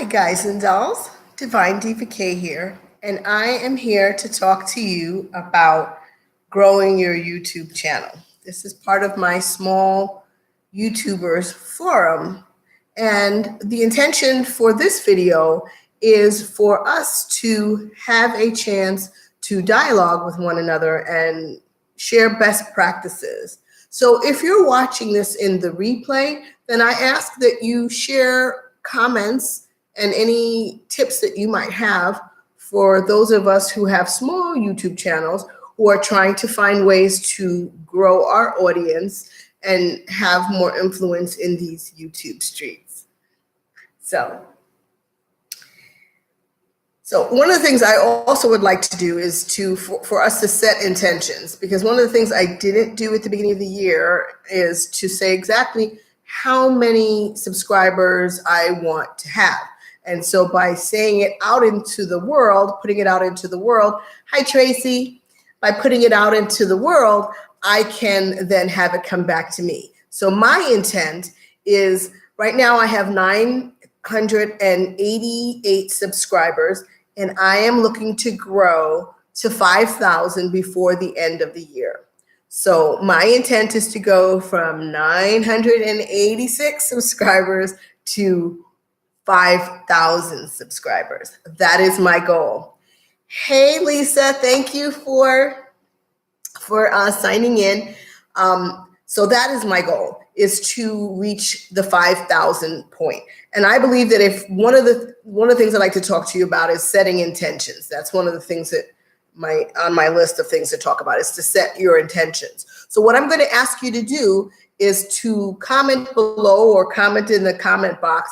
Hi guys and dolls, divinedivak here, and I am here to talk to you about growing your YouTube channel. This is part of my small YouTubers forum, and the intention for this video is for us to have a chance to dialogue with one another and share best practices. So if you're watching this in the replay, then I ask that you share comments and any tips that you might have for those of us who have small YouTube channels who are trying to find ways to grow our audience and have more influence in these YouTube streets. So one of the things I also would like to do is for us to set intentions, because one of the things I didn't do at the beginning of the year is to say exactly how many subscribers I want to have. And so by saying it out into the world, putting it out into the world, hi Tracy, by putting it out into the world, I can then have it come back to me. So my intent is right now I have 988 subscribers, and I am looking to grow to 5,000 before the end of the year. So my intent is to go from 986 subscribers to 5,000 subscribers. That is my goal. Hey, Lisa, thank you for signing in. So that is my goal, is to reach the 5,000 point. And I believe that if one of the things I'd like to talk to you about is setting intentions. That's one of the things that on my list of things to talk about, is to set your intentions. So what I'm going to ask you to do is to comment below or comment in the comment box.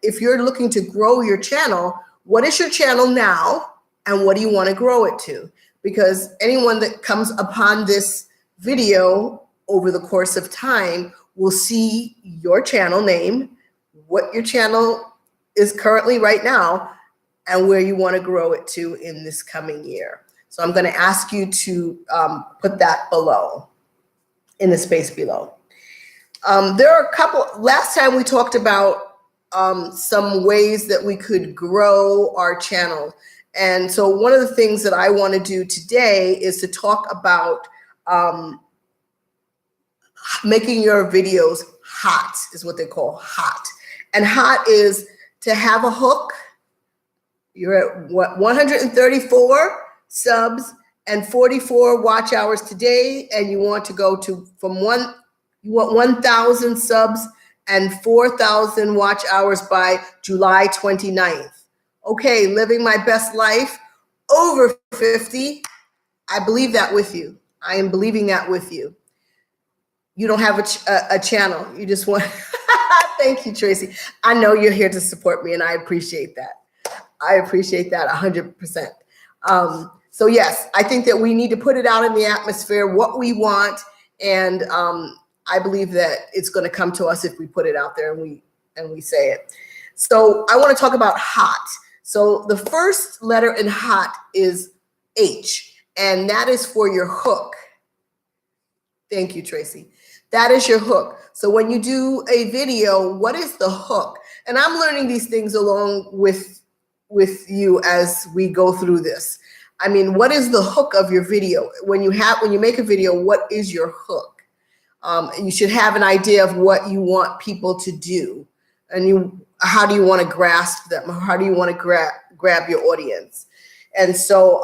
If you're looking to grow your channel, what is your channel now and what do you want to grow it to? Because anyone that comes upon this video over the course of time will see your channel name, what your channel is currently right now, and where you want to grow it to in this coming year. So I'm going to ask you to put that below, in the space below. There are a couple, last time we talked about some ways that we could grow our channel. And so one of the things that I want to do today is to talk about making your videos hot, is what they call hot. And hot is to have a hook. You're at what, 134 subs and 44 watch hours today, and you want to go to you want 1,000 subs and 4,000 watch hours by July 29th. Okay, living my best life, over 50. I believe that with you. I am believing that with you. You don't have a channel. You just want, thank you, Tracy. I know you're here to support me, and I appreciate that. I appreciate that 100%. So yes, I think that we need to put it out in the atmosphere, what we want, and I believe that it's going to come to us if we put it out there and we say it. So I want to talk about hot. So the first letter in hot is H, and that is for your hook. Thank you, Tracy. That is your hook. So when you do a video, what is the hook? And I'm learning these things along with you as we go through this. I mean, what is the hook of your video? When you make a video, what is your hook? You should have an idea of what you want people to do, and how do you want to grasp them? How do you want to grab your audience? And so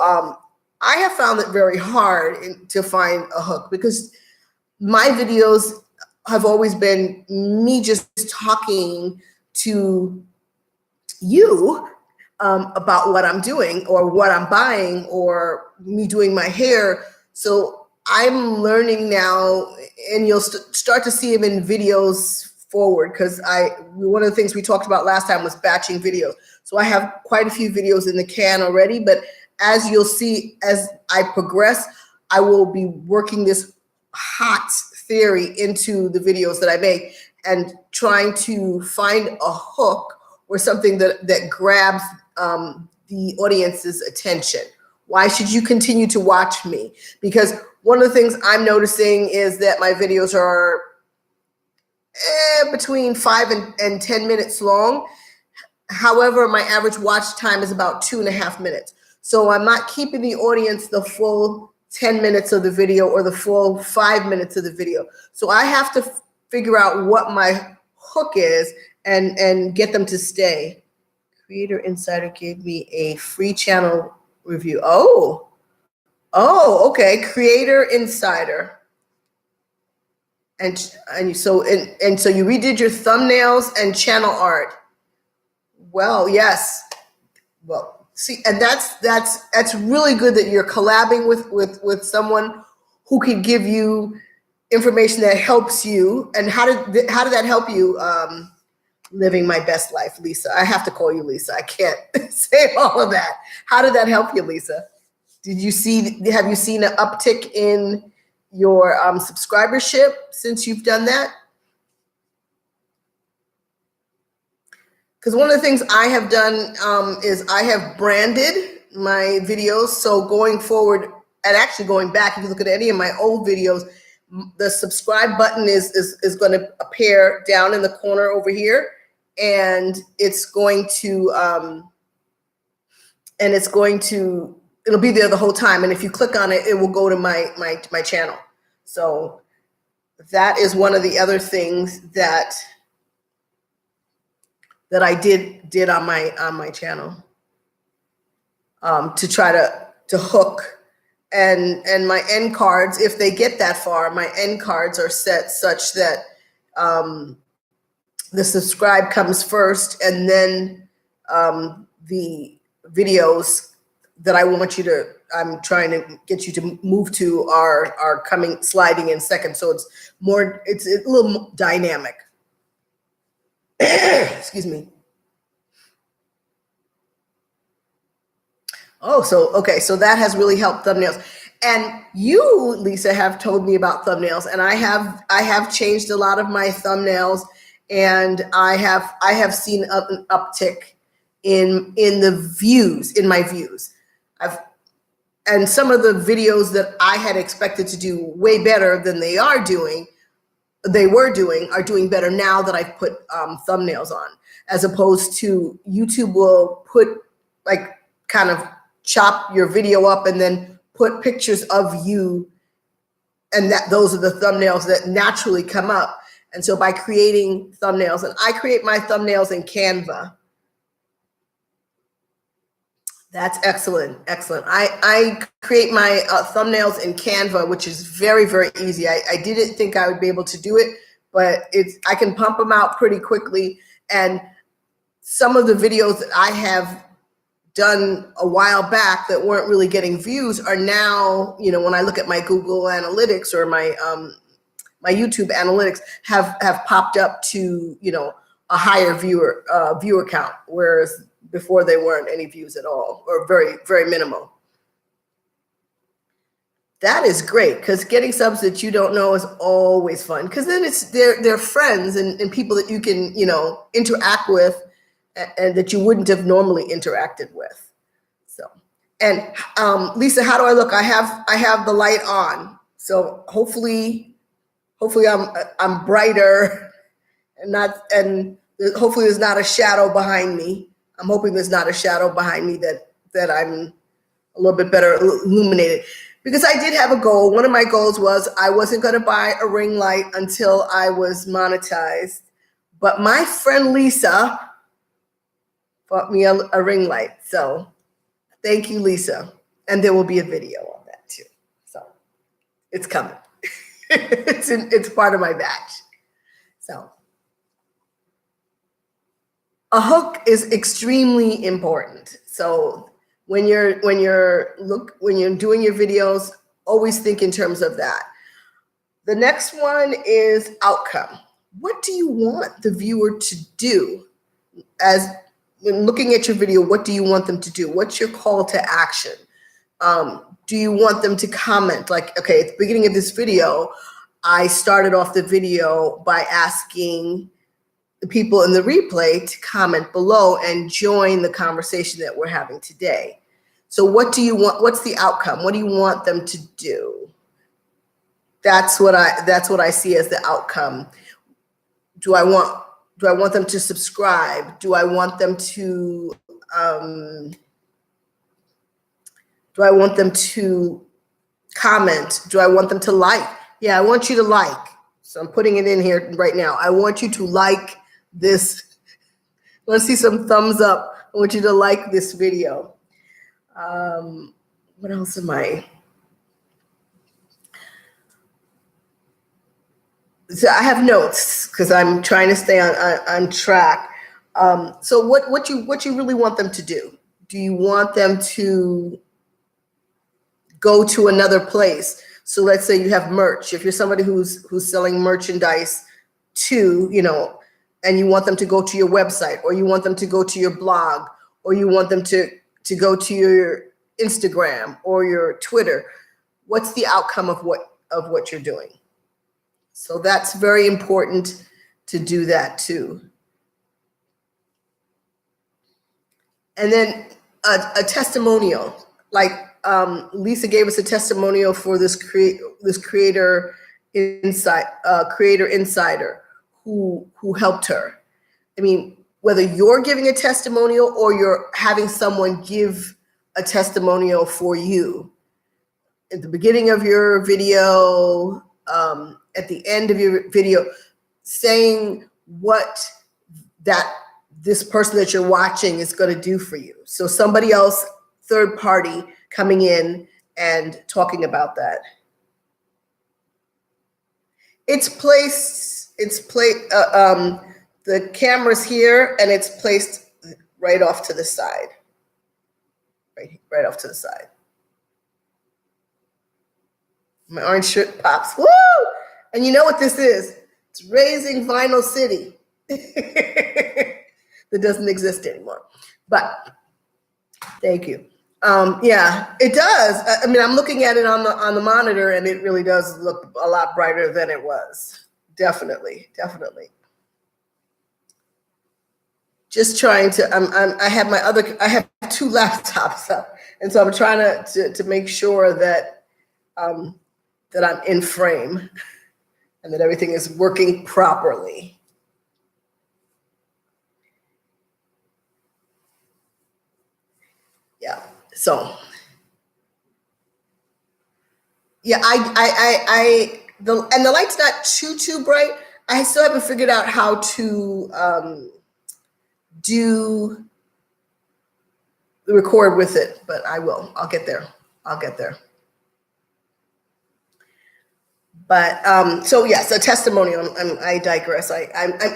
I have found it very hard to find a hook, because my videos have always been me just talking to you about what I'm doing or what I'm buying or me doing my hair. So I'm learning now, and you'll start to see them in videos forward, because one of the things we talked about last time was batching videos. So I have quite a few videos in the can already, but as you'll see, as I progress, I will be working this hot theory into the videos that I make and trying to find a hook or something that grabs the audience's attention. Why should you continue to watch me? Because one of the things I'm noticing is that my videos are between 5 and 10 minutes long. However, my average watch time is about 2.5 minutes. So I'm not keeping the audience the full 10 minutes of the video or the full 5 minutes of the video. So I have to figure out what my hook is and get them to stay. Creator Insider gave me a free channel review. Oh, okay. Creator Insider. And so you redid your thumbnails and channel art. Well, yes. Well, see, and that's really good that you're collabing with someone who can give you information that helps you. And how did that help you living my best life, Lisa? I have to call you Lisa. I can't say all of that. How did that help you, Lisa? Have you seen an uptick in your subscribership since you've done that? Because one of the things I have done is I have branded my videos. So going forward, and actually going back, if you look at any of my old videos, the subscribe button is going to appear down in the corner over here, and it'll be there the whole time. And if you click on it, it will go to my channel. So that is one of the other things that I did on my channel to try to hook. And my end cards, if they get that far, my end cards are set such that the subscribe comes first, and then the videos that I'm trying to get you to move to are sliding in second. So it's a little dynamic. Excuse me. Oh, so that has really helped thumbnails. And you, Lisa, have told me about thumbnails, and I have changed a lot of my thumbnails, and I have seen an uptick in the views, in my views. And some of the videos that I had expected to do way better than they were doing are doing better now that I've put thumbnails on, as opposed to YouTube will put, like, kind of chop your video up and then put pictures of you, and those are the thumbnails that naturally come up. And so by creating thumbnails, and I create my thumbnails in Canva. That's excellent. I create my thumbnails in Canva, which is very, very easy. I didn't think I would be able to do it, but I can pump them out pretty quickly. And some of the videos that I have done a while back that weren't really getting views are now, when I look at my Google Analytics or my YouTube Analytics have popped up to, a higher viewer count, whereas before they weren't any views at all, or very, very minimal. That is great, because getting subs that you don't know is always fun, because then they're friends and people that you can, interact with, and that you wouldn't have normally interacted with. So, and Lisa, how do I look? I have the light on, so hopefully I'm brighter, and hopefully there's not a shadow behind me. I'm hoping there's not a shadow behind me that I'm a little bit better illuminated, because I did have a goal. One of my goals was I wasn't going to buy a ring light until I was monetized, but my friend Lisa bought me a ring light. So thank you, Lisa. And there will be a video on that too. So it's coming. It's part of my batch. So a hook is extremely important. So when you're doing your videos, always think in terms of that. The next one is outcome. What do you want the viewer to do? As when looking at your video, what do you want them to do? What's your call to action? Do you want them to comment? Like, okay, at the beginning of this video, I started off the video by asking the people in the replay to comment below and join the conversation that we're having today. So what do you want? What's the outcome? What do you want them to do? That's what I see as the outcome. Do I want Do I want them to subscribe? Do I want them to comment? Do I want them to like? Yeah, I want you to like. So I'm putting it in here right now. I want you to like this. Let's see some thumbs up. I want you to like this video. What else am I? So I have notes because I'm trying to stay on track. So what you really want them to do? Do you want them to go to another place? So let's say you have merch. If you're somebody who's selling merchandise to, and you want them to go to your website, or you want them to go to your blog, or you want them to go to your Instagram or your Twitter, what's the outcome of what you're doing? So that's very important to do that too. And then a testimonial, like Lisa gave us a testimonial for this creator insider who helped her. I mean, whether you're giving a testimonial or you're having someone give a testimonial for you, at the beginning of your video, at the end of your video, saying what this person that you're watching is going to do for you. So somebody else, third party, coming in and talking about that. The camera's here, and it's placed right off to the side. Right off to the side. My orange shirt pops. Woo! And you know what this is? It's Raising Vinyl City. That doesn't exist anymore. But thank you. Yeah, it does. I mean, I'm looking at it on the monitor, and it really does look a lot brighter than it was. Definitely. Just trying to. I have two laptops up, and so I'm trying to make sure that that I'm in frame and that everything is working properly. Yeah. So, yeah, the light's not too bright. I still haven't figured out how to do the record with it, but I will. I'll get there. But so yes, a testimonial. I digress. I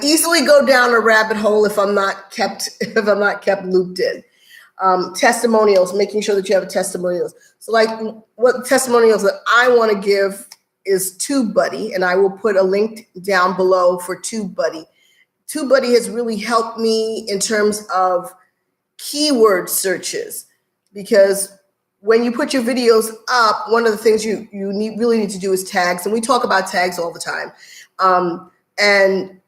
easily go down a rabbit hole if I'm not kept looped in. Testimonials, making sure that you have testimonials. So like what testimonials that I want to give is TubeBuddy, and I will put a link down below for TubeBuddy. TubeBuddy has really helped me in terms of keyword searches, because when you put your videos up, one of the things you really need to do is tags, and we talk about tags all the time. And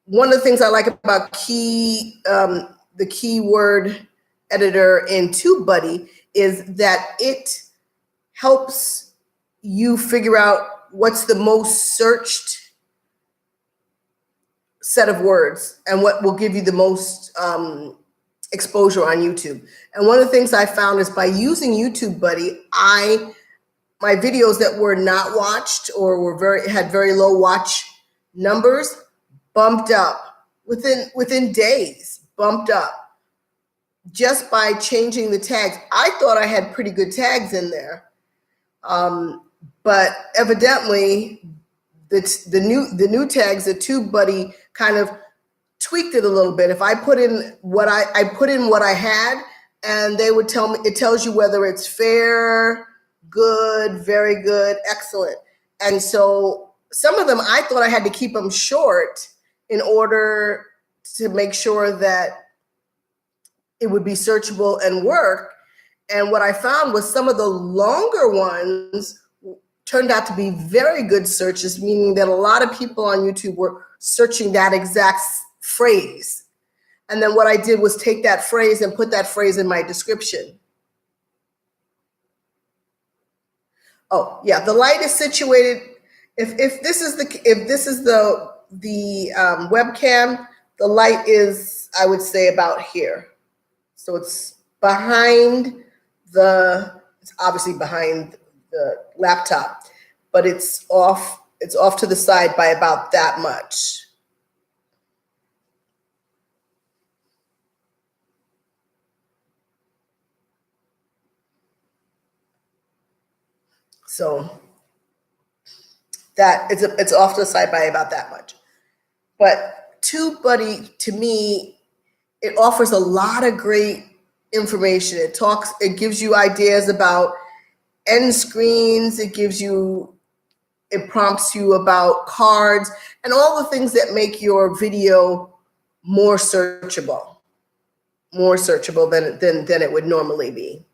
one of the things I like about the keyword editor in TubeBuddy is that it helps you figure out what's the most searched set of words and what will give you the most exposure on YouTube. And one of the things I found is by using TubeBuddy, my videos that were not watched or had very low watch numbers bumped up within days, bumped up. Just by changing the tags. I thought I had pretty good tags in there, but evidently the new tags, the TubeBuddy kind of tweaked it a little bit. If I put in what I had, and they would tell me, it tells you whether it's fair, good, very good, excellent. And so some of them I thought I had to keep them short in order to make sure that it would be searchable and work. And what I found was some of the longer ones turned out to be very good searches, meaning that a lot of people on YouTube were searching that exact phrase. And then what I did was take that phrase and put that phrase in my description. Oh yeah, the light is situated. If this is the webcam, The light is, I would say, about here. So it's behind it's obviously behind the laptop, but it's off to the side by about that much. So that it's off to the side by about that much. But TubeBuddy, to me, it offers a lot of great information. It gives you ideas about end screens. It prompts you about cards and all the things that make your video more searchable than it would normally be.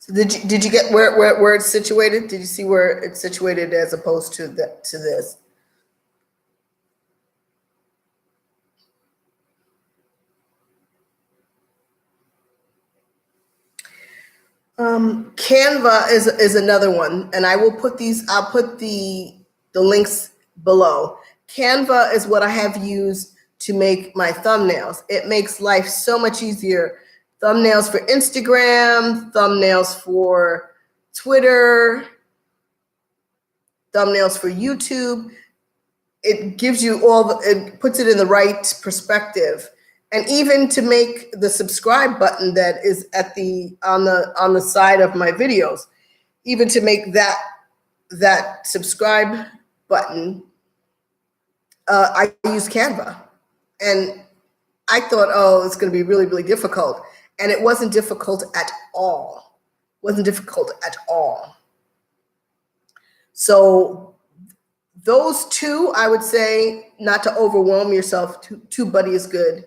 So did you get where it's situated? Did you see where it's situated as opposed to this? Canva is another one, and I'll put the links below. Canva is what I have used to make my thumbnails. It makes life so much easier. Thumbnails for Instagram, thumbnails for Twitter, thumbnails for YouTube. It gives you it puts it in the right perspective. And even to make the subscribe button that is on the side of my videos, even to make that subscribe button, I use Canva. And I thought, oh, it's going to be really, really difficult. And it wasn't difficult at all. So those two, I would say, not to overwhelm yourself. TubeBuddy is good.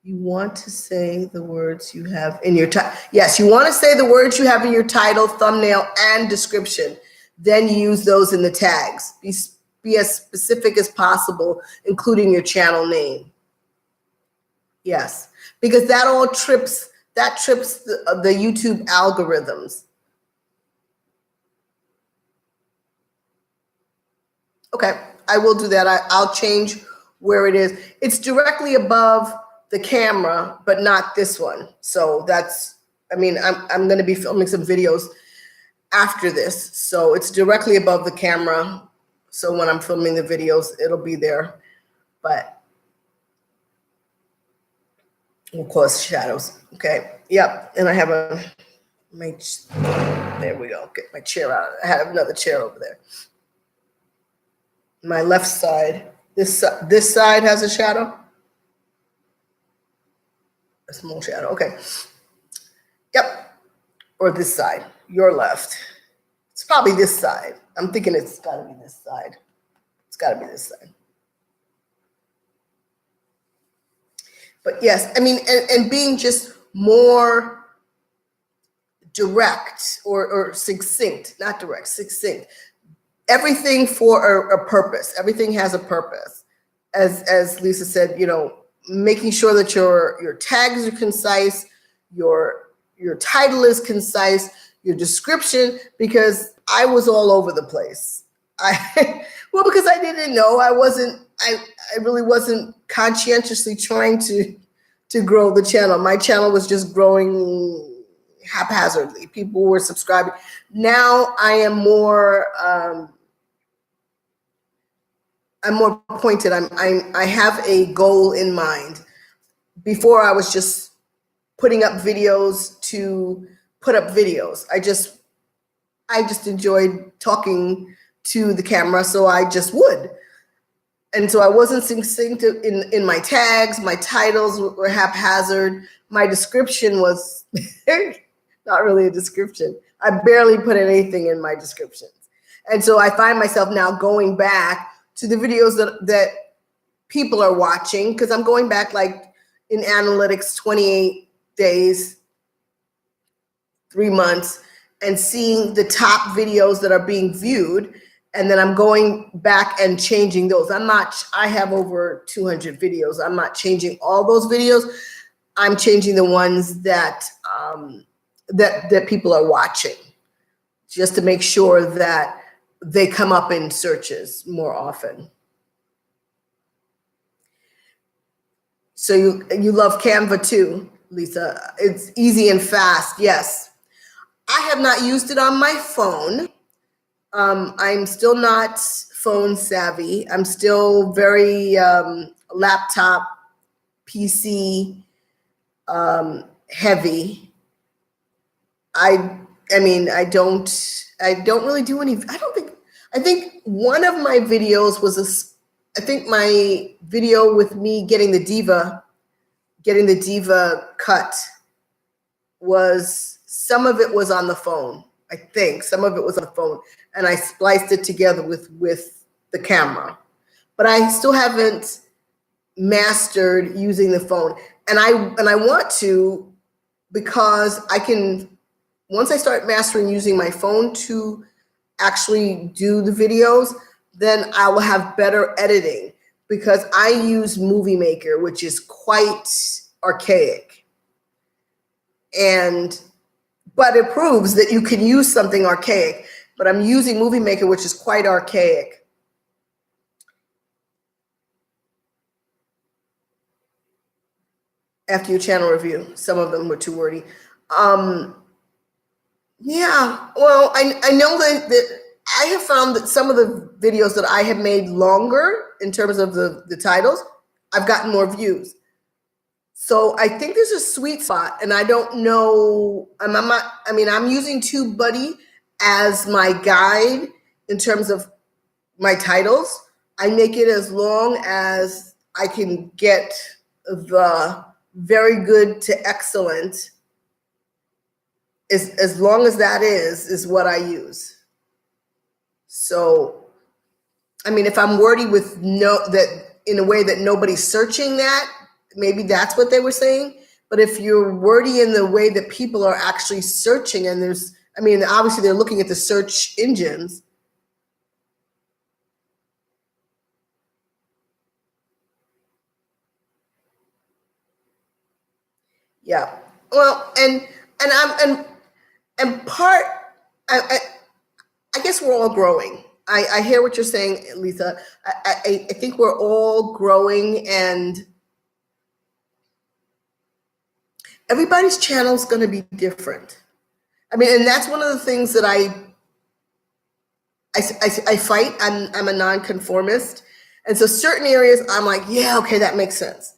You want to say the words you have in your title. Yes, you want to say the words you have in your title, thumbnail, and description. Then use those in the tags. Be as specific as possible, including your channel name. Yes, because that trips the YouTube algorithms. Okay, I will do that. I'll change where it is. It's directly above the camera, but not this one. So I'm going to be filming some videos after this. So it's directly above the camera. So when I'm filming the videos, it'll be there, but we'll cause shadows. Okay. Yep. And I have there we go. Get my chair out. I have another chair over there. My left side, this side has a shadow. A small shadow. Okay. Yep. Or this side, your left. It's probably this side. I'm thinking it's got to be this side. It's got to be this side. But yes, I mean, and being just more direct or succinct, not direct, succinct. Everything for a purpose. Everything has a purpose. As Lisa said, making sure that your tags are concise, your title is concise, your description, because I was all over the place. Because I didn't know. I really wasn't conscientiously trying to grow the channel. My channel was just growing haphazardly. People were subscribing. Now I am more I'm more pointed. I have a goal in mind. Before I was just putting up videos to put up videos. I just enjoyed talking to the camera, so I just would. And so I wasn't succinct in my tags. My titles were haphazard. My description was not really a description. I barely put anything in my descriptions. And so I find myself now going back to the videos that people are watching, because I'm going back like in analytics 28 days, 3 months, and seeing the top videos that are being viewed. And then I'm going back and changing those. I have over 200 videos. I'm not changing all those videos. I'm changing the ones that that people are watching, just to make sure that they come up in searches more often. So you love Canva too, Lisa. It's easy and fast. Yes. I have not used it on my phone. I'm still not phone savvy. I'm still very laptop, PC heavy. I mean, I don't really do any. I think one of my videos was I think my video with me getting the diva cut was, some of it was on the phone. I think some of it was on the phone, and I spliced it together with the camera. But I still haven't mastered using the phone, and I want to, because I can, once I start mastering using my phone to actually do the videos, then I will have better editing, because I use Movie Maker, which is quite archaic. But it proves that you can use something archaic. But I'm using Movie Maker, which is quite archaic. After your channel review, some of them were too wordy. Yeah, well, I know that I have found that some of the videos that I have made longer in terms of the titles, I've gotten more views. So I think there's a sweet spot, and I don't know. I'm using TubeBuddy as my guide in terms of my titles. I make it as long as I can get the very good to excellent. As long as that is what I use. So, I mean, if I'm wordy with that in a way that nobody's searching that, maybe that's what they were saying. But if you're wordy in the way that people are actually searching, and obviously they're looking at the search engines. Yeah. Well, I guess we're all growing. I hear what you're saying, Lisa. I think we're all growing, and everybody's channel is going to be different. And that's one of the things that I fight. I'm a nonconformist, and so certain areas I'm like, yeah, okay, that makes sense.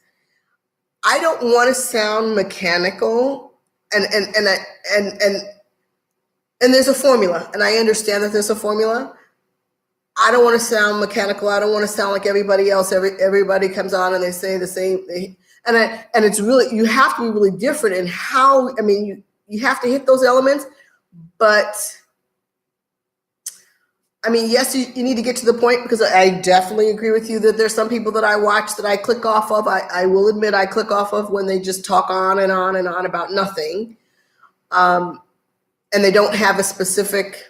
I don't want to sound mechanical, and there's a formula, and I understand that there's a formula. I don't want to sound mechanical. I don't want to sound like everybody else. Everybody comes on and they say the same thing. And it's really, you have to be really different in how, you have to hit those elements, but yes, you need to get to the point, because I definitely agree with you that there's some people that I watch that I click off of. I will admit I click off of when they just talk on and on and on about nothing. And they don't have a specific,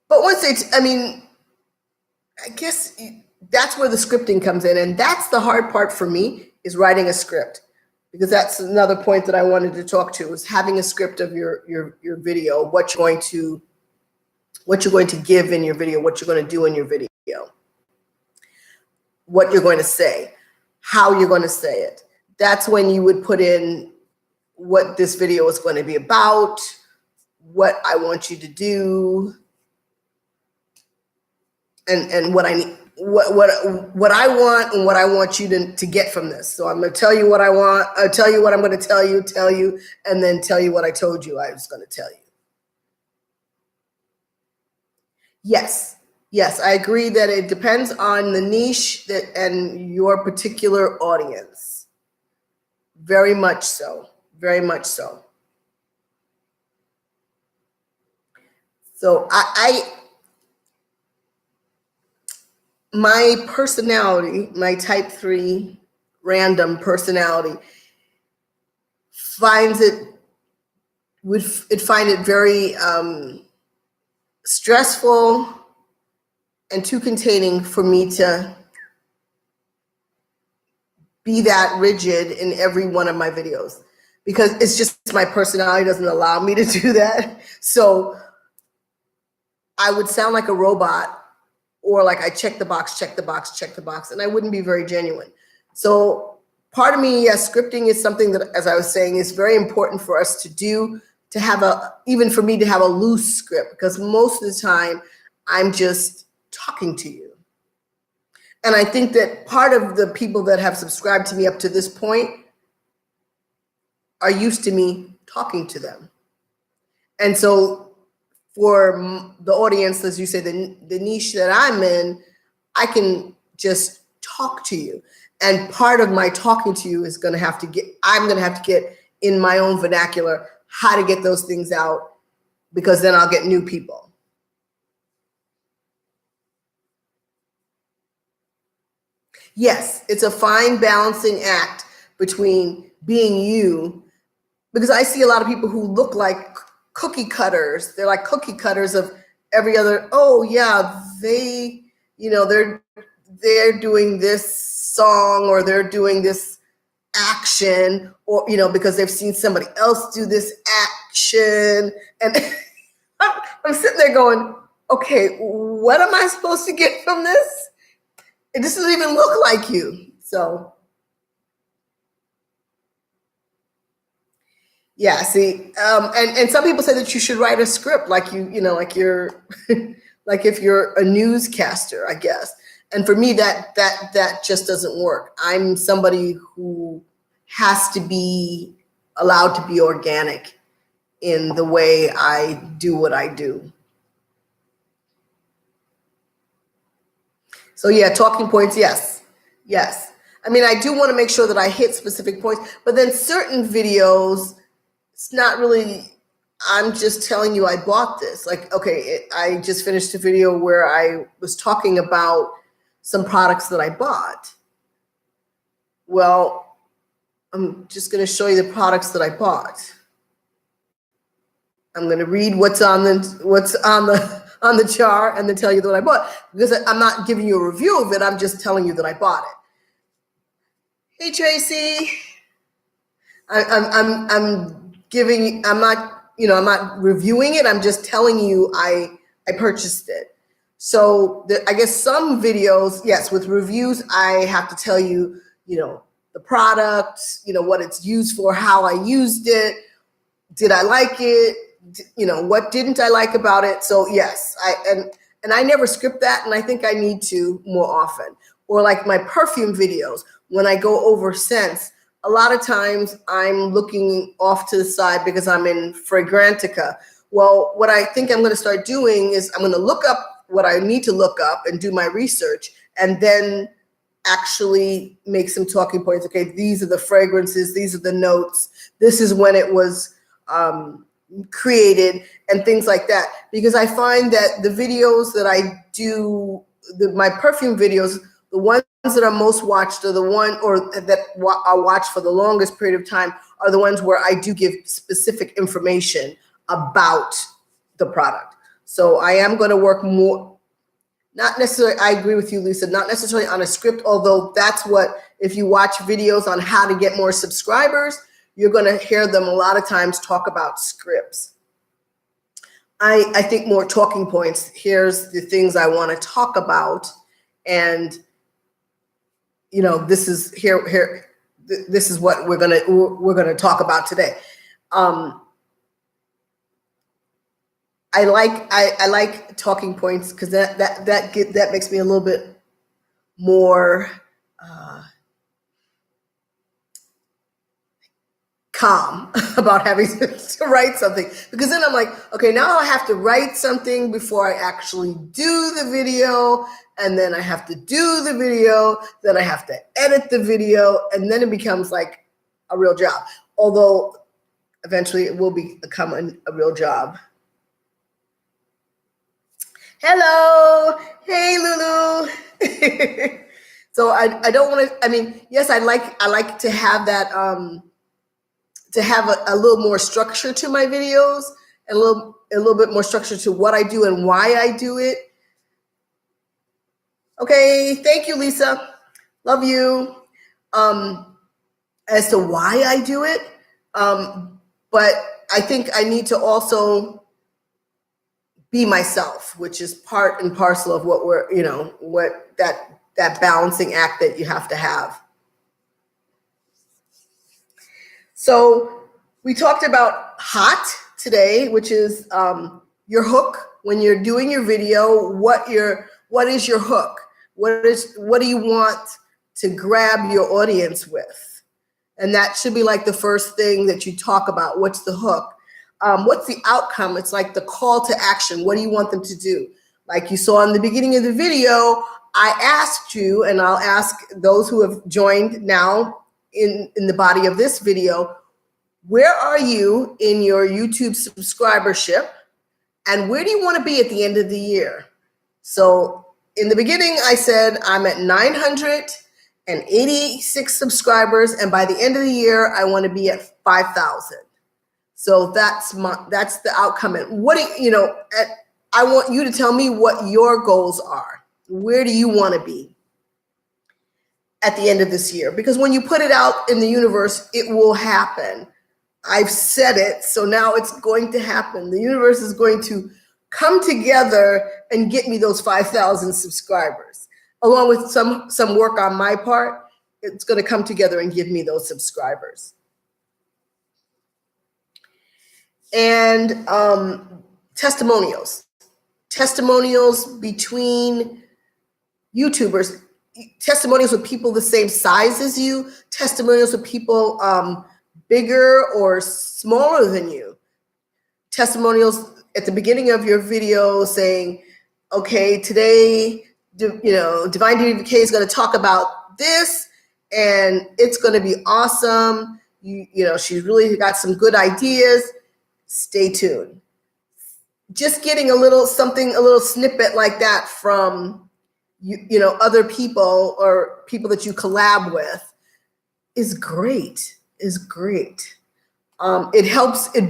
but once I guess that's where the scripting comes in. And that's the hard part for me, is writing a script, because that's another point that I wanted to talk to, is having a script of your video, what you're going to give in your video, what you're going to do in your video, what you're going to say, how you're going to say it. That's when you would put in what this video is going to be about, what I want you to do, and what I need, what I want, and what I want you to get from this. So I'm going to tell you what I want. I'll tell you what I'm going to tell you, and then tell you what I told you I was going to tell you. Yes, I agree that it depends on the niche and your particular audience. Very much so. Very much so. So my personality, my type 3 random personality, would find it very stressful and too containing for me to be that rigid in every one of my videos because it's just my personality doesn't allow me to do that. So I would sound like a robot, or like I check the box, check the box, check the box, and I wouldn't be very genuine. So part of me, yes, scripting is something that, as I was saying, is very important for us to do, to have even for me to have a loose script, because most of the time I'm just talking to you. And I think that part of the people that have subscribed to me up to this point are used to me talking to them. And so for the audience, as you say, the niche that I'm in, I can just talk to you. And part of my talking to you is I'm going to have to get in my own vernacular how to get those things out, because then I'll get new people. Yes, it's a fine balancing act between being you, because I see a lot of people who look like cookie cutters. They're like cookie cutters of every other, oh yeah, they're doing this song, or they're doing this action, or, because they've seen somebody else do this action. And I'm sitting there going, okay, what am I supposed to get from this? It doesn't even look like you. So yeah, see, and some people say that you should write a script like like you're like if you're a newscaster, I guess. And for me, that just doesn't work. I'm somebody who has to be allowed to be organic in the way I do what I do. So yeah, talking points, yes. I mean, I do want to make sure that I hit specific points, but then certain videos, it's not really, I'm just telling you I bought this. Like, okay, I just finished a video where I was talking about some products that I bought. Well, I'm just going to show you the products that I bought. I'm going to read what's on the jar and then tell you what I bought, because I'm not giving you a review of it. I'm just telling you that I bought it. Hey, Tracy. I'm not reviewing it. I'm just telling you I purchased it. So I guess some videos, yes, with reviews, I have to tell you, the product, what it's used for, how I used it, did I like it, what didn't I like about it. So yes, and I never script that, and I think I need to more often. Or like my perfume videos, when I go over scents, a lot of times I'm looking off to the side because I'm in Fragrantica. Well, what I think I'm going to start doing is I'm going to look up what I need to look up and do my research, and then actually make some talking points. Okay, these are the fragrances, these are the notes, this is when it was created, and things like that. Because I find that the videos that I do, my perfume videos, the ones that are most watched, or that are watched for the longest period of time, are the ones where I do give specific information about the product. So I am going to work more, not necessarily, I agree with you, Lisa, not necessarily on a script, although that's what, if you watch videos on how to get more subscribers, you're going to hear them a lot of times talk about scripts. I think more talking points. Here's the things I want to talk about, and this is here. This is what we're gonna talk about today. I like talking points, because that makes me a little bit more calm about having to write something, because then I'm like, okay, now I have to write something before I actually do the video, and then I have to do the video, then I have to edit the video, and then it becomes like a real job. Although eventually it will become a real job. Hello, hey Lulu. So I don't want to. I mean, yes, I like to have that. To have a little more structure to my videos, and a little bit more structure to what I do and why I do it. Okay, thank you, Lisa. Love you. as to why I do it. But I think I need to also be myself, which is part and parcel of what we're, what that balancing act that you have to have. So we talked about hot today, which is your hook. When you're doing your video, what is your hook? What do you want to grab your audience with? And that should be like the first thing that you talk about. What's the hook? What's the outcome? It's like the call to action. What do you want them to do? Like you saw in the beginning of the video, I asked you, and I'll ask those who have joined now in the body of this video, where are you in your YouTube subscribership? And where do you want to be at the end of the year? So in the beginning, I said I'm at 986 subscribers, and by the end of the year, I want to be at 5,000. So that's the outcome. And I want you to tell me what your goals are. Where do you want to be at the end of this year? Because when you put it out in the universe, it will happen. I've said it, so now it's going to happen. The universe is going to come together and get me those 5,000 subscribers. Along with some work on my part, it's going to come together and give me those subscribers. And testimonials between YouTubers, testimonials with people the same size as you, testimonials with people bigger or smaller than you, testimonials at the beginning of your video saying, okay, today, divinedivak is going to talk about this, and it's going to be awesome. She's really got some good ideas. Stay tuned. Just getting a little snippet like that from other people or people that you collab with is great. It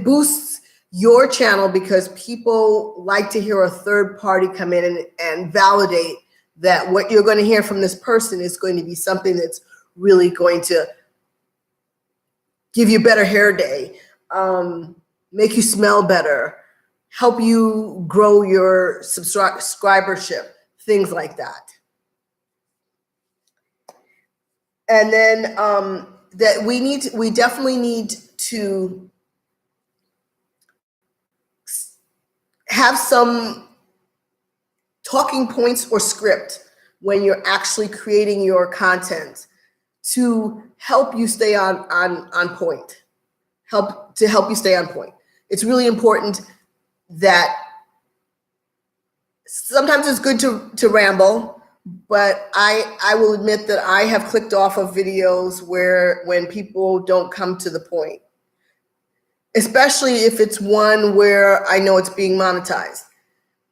boosts your channel because people like to hear a third party come in and validate that what you're going to hear from this person is going to be something that's really going to give you a better hair day, make you smell better, help you grow your subscribership, things like that. And then that we definitely need to have some talking points or script when you're actually creating your content to help you stay on point. Help you stay on point. It's really important that sometimes it's good to ramble, but I will admit that I have clicked off of videos when people don't come to the point, especially if it's one where I know it's being monetized,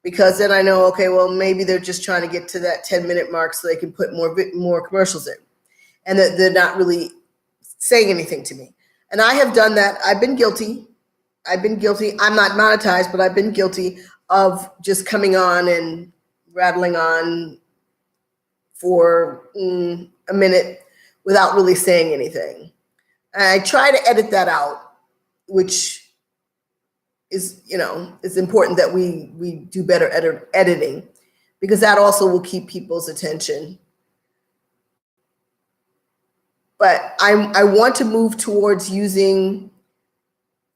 because then I know, okay, well, maybe they're just trying to get to that 10-minute mark so they can put more commercials in, and that they're not really saying anything to me. And I have done that. I've been guilty. I'm not monetized, but I've been guilty of just coming on and rattling on for a minute without really saying anything. And I try to edit that out, which is important that we do better editing, because that also will keep people's attention. But I want to move towards using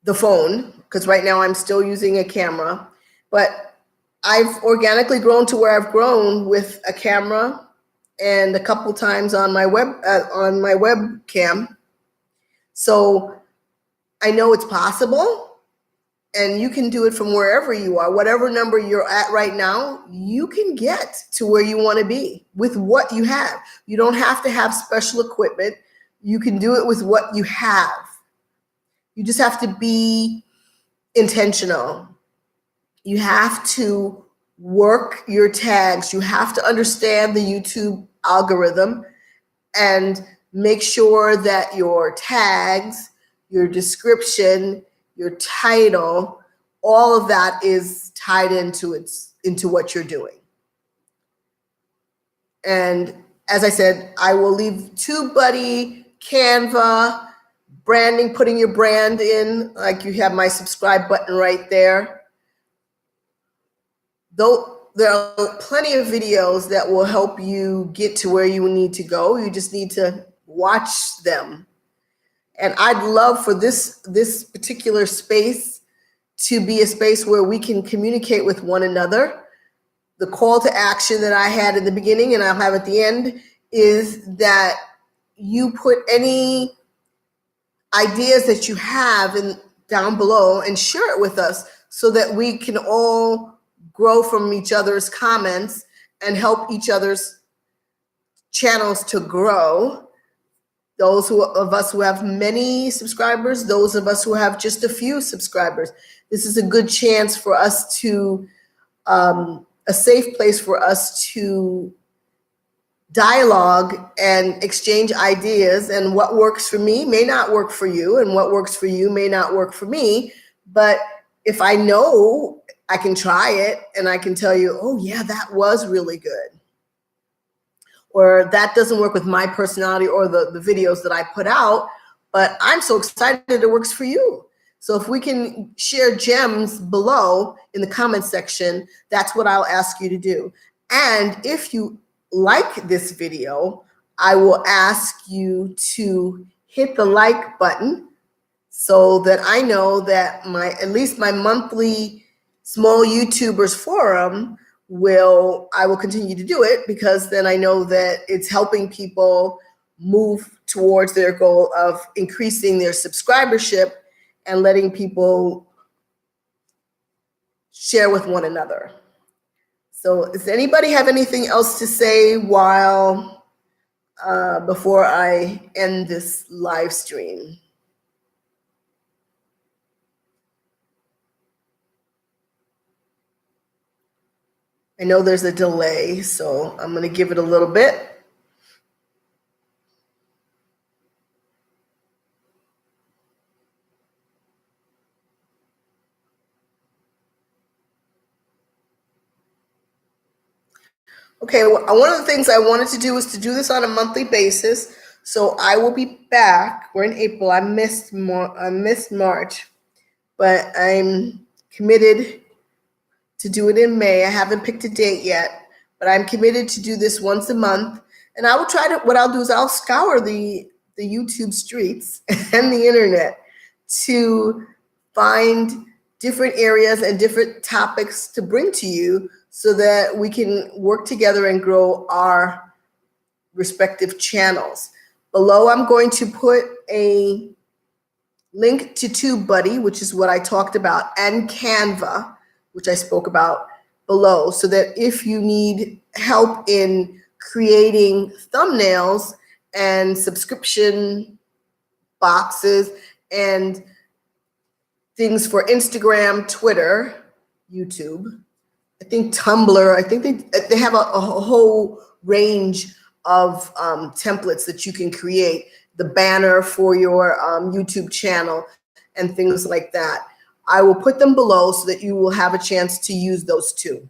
the phone, because right now I'm still using a camera, but I've organically grown to where I've grown with a camera and a couple times on my webcam. So I know it's possible, and you can do it from wherever you are. Whatever number you're at right now, you can get to where you want to be with what you have. You don't have to have special equipment. You can do it with what you have. You just have to be intentional. You have to work your tags. You have to understand the YouTube algorithm and make sure that your tags, your description, your title, all of that is tied into what you're doing. And as I said, I will leave TubeBuddy, Canva, branding, putting your brand in, like you have my subscribe button right there. Though there are plenty of videos that will help you get to where you need to go. You just need to watch them. And I'd love for this particular space to be a space where we can communicate with one another. The call to action that I had in the beginning and I'll have at the end is that you put any ideas that you have down below and share it with us so that we can all grow from each other's comments and help each other's channels to grow. Those of us who have many subscribers, those of us who have just a few subscribers. This is a good chance for us to, a safe place for us to dialogue and exchange ideas, and what works for me may not work for you, and what works for you may not work for me. But if I know, I can try it and I can tell you, oh yeah, that was really good. Or that doesn't work with my personality or the videos that I put out, but I'm so excited it works for you. So if we can share gems below in the comment section, that's what I'll ask you to do. And if you like this video, I will ask you to hit the like button so that I know that at least my monthly Small YouTubers Forum I will continue to do it, because then I know that it's helping people move towards their goal of increasing their subscribership and letting people share with one another. So does anybody have anything else to say before I end this live stream? I know there's a delay, so I'm going to give it a little bit. Okay, well, one of the things I wanted to do was to do this on a monthly basis. So I will be back. We're in April. I missed March, but I'm committed to do it in May. I haven't picked a date yet, but I'm committed to do this once a month. And I will what I'll do is I'll scour the YouTube streets and the internet to find different areas and different topics to bring to you so that we can work together and grow our respective channels. Below, I'm going to put a link to TubeBuddy, which is what I talked about, and Canva, which I spoke about below, so that if you need help in creating thumbnails and subscription boxes and things for Instagram, Twitter, YouTube, I think Tumblr, I think they have a whole range of templates that you can create, the banner for your YouTube channel and things like that. I will put them below so that you will have a chance to use those too.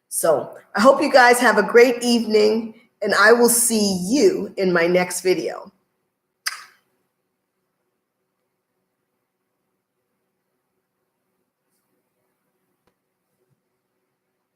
So I hope you guys have a great evening, and I will see you in my next video.